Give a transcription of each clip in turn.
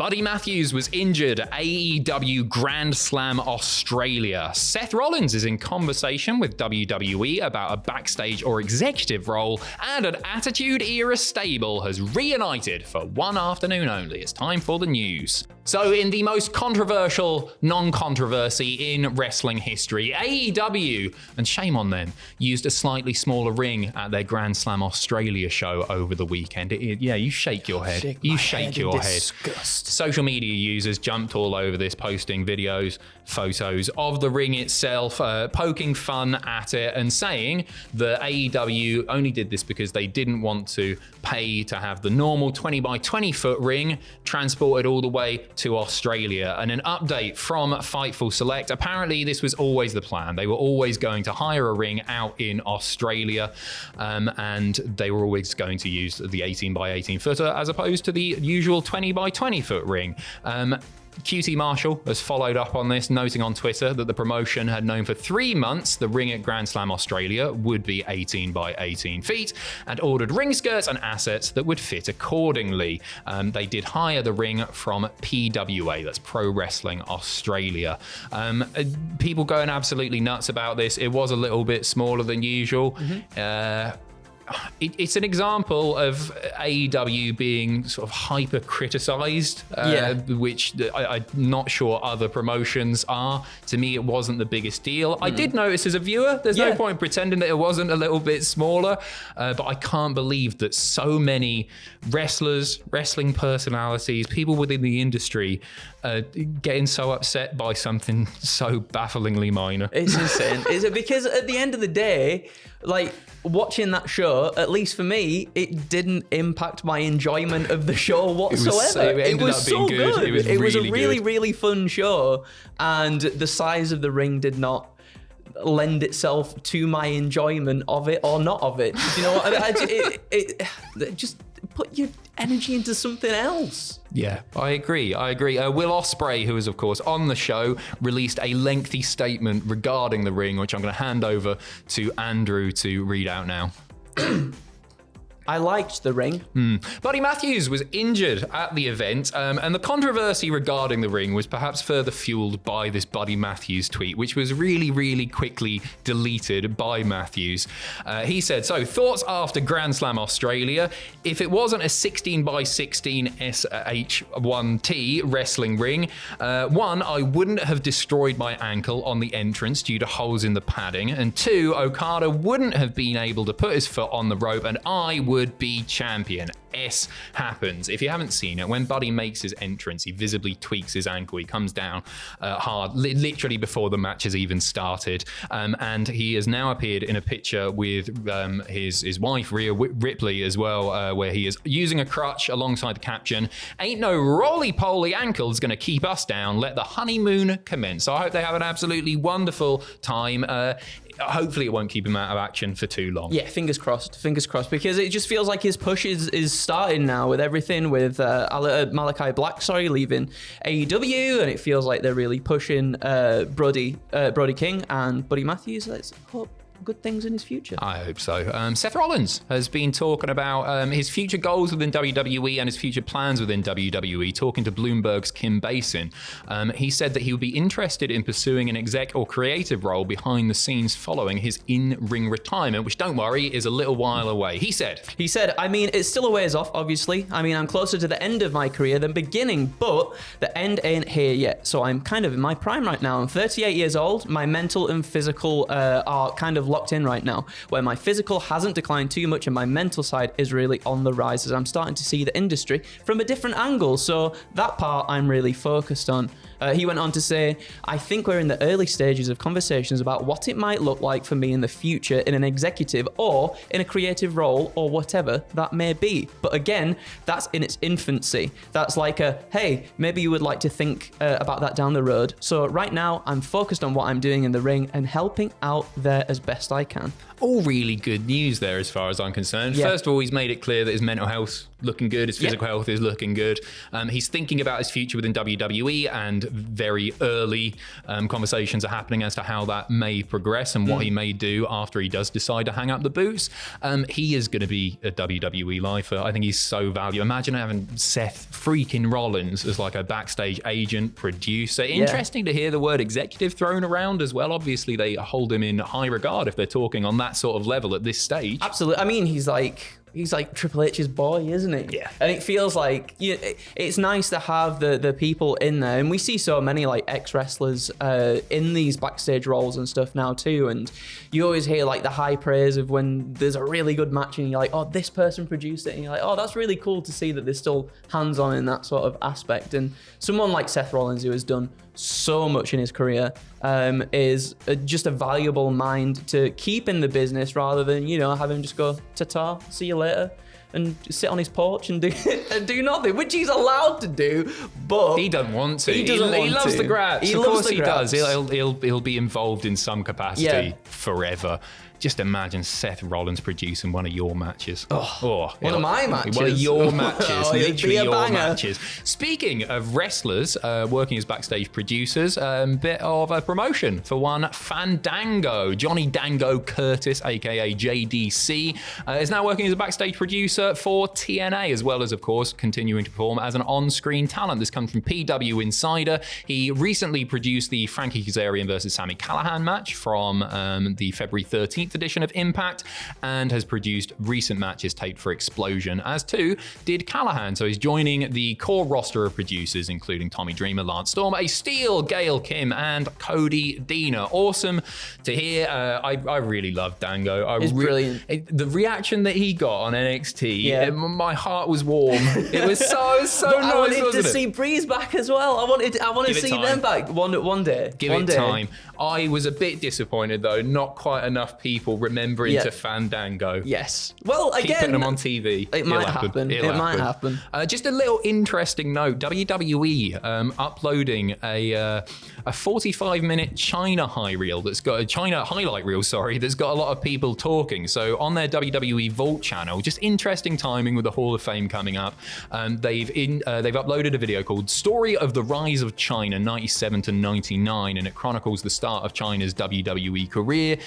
Buddy Matthews was injured at AEW Grand Slam Australia. Seth Rollins is in conversation with WWE about a backstage or executive role, and an Attitude Era stable has reunited for one afternoon only. It's time for the news. So in the most controversial non-controversy in wrestling history, AEW, and shame on them, used a slightly smaller ring at their Grand Slam Australia show over the weekend. You shake your head. You shake your head. Social media users jumped all over this, posting videos, photos of the ring itself, poking fun at it and saying that AEW only did this because they didn't want to pay to have the normal 20 by 20 foot ring transported all the way to Australia. And an update from Fightful Select, apparently this was always the plan. They were always going to hire a ring out in Australia, and they were always going to use the 18 by 18 footer as opposed to the usual 20 by 20 foot ring. QT Marshall has followed up on this, noting on Twitter that the promotion had known for 3 months the ring at Grand Slam Australia would be 18 by 18 feet and ordered ring skirts and assets that would fit accordingly. They did hire the ring from PWA, that's Pro Wrestling Australia. People going absolutely nuts about this. It was a little bit smaller than usual. It's an example of AEW being sort of hyper criticized, which I'm not sure other promotions are. To me, it wasn't the biggest deal. I did notice as a viewer, there's no point pretending that it wasn't a little bit smaller, but I can't believe that so many wrestlers, wrestling personalities, people within the industry getting so upset by something so bafflingly minor. It's insane. Is it because at the end of the day, like, watching that show, at least for me, it didn't impact my enjoyment of the show whatsoever. It was so good. It was a really fun show, and the size of the ring did not lend itself to my enjoyment of it or not of it. You know what? Just put your energy into something else. Yeah, I agree. Will Ospreay, who is, of course, on the show, released a lengthy statement regarding the ring, which I'm going to hand over to Andrew to read out now. I liked the ring. Buddy Matthews was injured at the event, and the controversy regarding the ring was perhaps further fueled by this Buddy Matthews tweet, which was really quickly deleted by Matthews. He said, so thoughts after Grand Slam Australia, if it wasn't a 16 by 16 SH1T wrestling ring, one, I wouldn't have destroyed my ankle on the entrance due to holes in the padding, and two, Okada wouldn't have been able to put his foot on the rope, and I would be champion. S happens. If you haven't seen it, when Buddy makes his entrance, he visibly tweaks his ankle. He comes down hard, literally before the match has even started. And he has now appeared in a picture with his wife, Rhea Ripley, as well, where he is using a crutch alongside the caption, "Ain't no roly-poly ankles gonna keep us down. Let the honeymoon commence." So I hope they have an absolutely wonderful time. Hopefully it won't keep him out of action for too long. Yeah, fingers crossed, because it just feels like his push is starting now with everything, with Malachi Black, leaving AEW, and it feels like they're really pushing Brody King and Buddy Matthews. Let's hope good things in his future. I hope so. Seth Rollins has been talking about his future goals within WWE and his future plans within WWE, talking to Bloomberg's Kim Basin. He said that he would be interested in pursuing an exec or creative role behind the scenes following his in-ring retirement, which, don't worry, is a little while away. He said, I mean, it's still a ways off, obviously. I mean, I'm closer to the end of my career than beginning, but the end ain't here yet. So I'm kind of in my prime right now. I'm 38 years old. My mental and physical are kind of locked in right now, where my physical hasn't declined too much and my mental side is really on the rise as I'm starting to see the industry from a different angle. So that part I'm really focused on. He went on to say, I think we're in the early stages of conversations about what it might look like for me in the future in an executive or in a creative role or whatever that may be. But again, that's in its infancy. That's like hey, maybe you would like to think about that down the road. So right now I'm focused on what I'm doing in the ring and helping out there as best I can. All really good news there as far as I'm concerned. Yeah. First of all, he's made it clear that his mental health looking good. His physical health is looking good. He's thinking about his future within WWE, and very early conversations are happening as to how that may progress and what he may do after he does decide to hang up the boots. He is going to be a WWE lifer. I think he's so valuable. Imagine having Seth freaking Rollins as like a backstage agent, producer. Interesting to hear the word executive thrown around as well. Obviously, they hold him in high regard if they're talking on that sort of level at this stage. Absolutely. I mean, he's like Triple H's boy, isn't he? Yeah. And it feels like it's nice to have the people in there. And we see so many like ex-wrestlers in these backstage roles and stuff now too. And you always hear like the high praise of when there's a really good match and you're like, oh, this person produced it. And you're like, oh, that's really cool to see that they're still hands-on in that sort of aspect. And someone like Seth Rollins, who has done so much in his career, is just a valuable mind to keep in the business rather than, have him just go, ta-ta, see you later, and just sit on his porch and do nothing, which he's allowed to do, but he doesn't want to. He loves the graps. Of course he does. He'll He'll be involved in some capacity forever. Just imagine Seth Rollins producing one of your matches. One of my matches. One of your matches. Literally your banger. matches. Speaking of wrestlers working as backstage producers, a bit of a promotion for one Fandango. Johnny Dango Curtis, aka JDC, is now working as a backstage producer for TNA, as well as, of course, continuing to perform as an on-screen talent. This comes from PW Insider. He recently produced the Frankie Kazarian versus Sami Callihan match from the February 13th edition of Impact, and has produced recent matches taped for Explosion, as too did Callahan. So he's joining the core roster of producers, including Tommy Dreamer, Lance Storm, Ace Steel, Gail Kim, and Cody Deaner. Awesome to hear. I really love Dango. It's brilliant. The reaction that he got on NXT, my heart was warm. It was so nice. I wanted to see Breeze back as well. I want to see them back one day. Give it time. I was a bit disappointed though. Not quite enough people remembering to Fandango. Yes. Well, Keep again, putting them on TV. It might happen. It might happen. Just a little interesting note: WWE uploading a 45-minute China highlight reel that's got a lot of people talking. So on their WWE Vault channel, just interesting timing with the Hall of Fame coming up. They've uploaded a video called "Story of the Rise of China, 97 to 99," and it chronicles the start of China's WWE career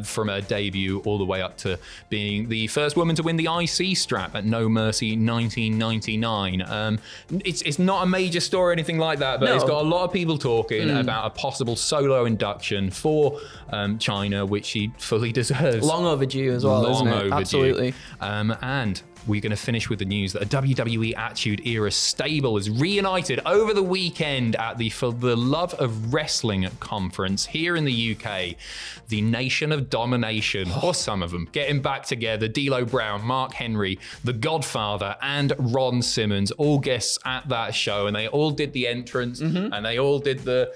from a debut all the way up to being the first woman to win the IC strap at No Mercy 1999. It's not a major story or anything like that, but it's got a lot of people talking about a possible solo induction for China, which she fully deserves. Long overdue as well, isn't it? Overdue. Absolutely. And we're going to finish with the news that a WWE Attitude Era stable is reunited over the weekend at the For the Love of Wrestling conference here in the UK. The Nation of Domination, or some of them, getting back together. D'Lo Brown, Mark Henry, The Godfather, and Ron Simmons, all guests at that show, and they all did the entrance, and they all did the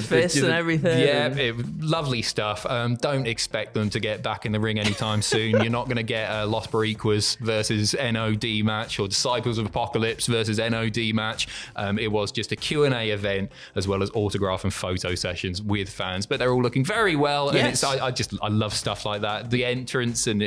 fist and everything. Yeah, lovely stuff. Don't expect them to get back in the ring anytime soon. You're not going to get a Los Boricuas versus NOD match or Disciples of Apocalypse versus NOD match. It was just a Q&A event as well as autograph and photo sessions with fans, but they're all looking very well. Yes. And I love stuff like that. The entrance and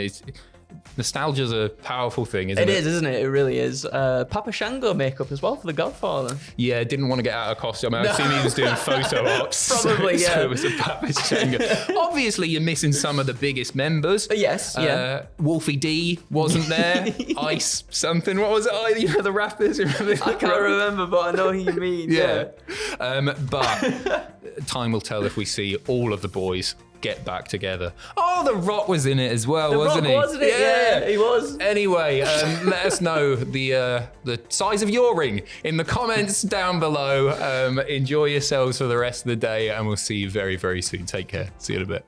nostalgia's a powerful thing, isn't it? It is, isn't it? It really is. Papa Shango makeup as well for The Godfather. Yeah, didn't want to get out of costume. I assume he was doing photo ops. Probably, So it was a Papa Shango. Obviously, you're missing some of the biggest members. Yes, yeah. Wolfie D wasn't there. Ice something. What was it? The rappers. I can't remember, but I know who you mean. Yeah. But time will tell if we see all of the boys get back together. Oh, The Rock was in it as well, wasn't he? Wasn't it? Yeah, he was. Anyway, let us know the size of your ring in the comments down below. Enjoy yourselves for the rest of the day, and we'll see you very, very soon. Take care. See you in a bit.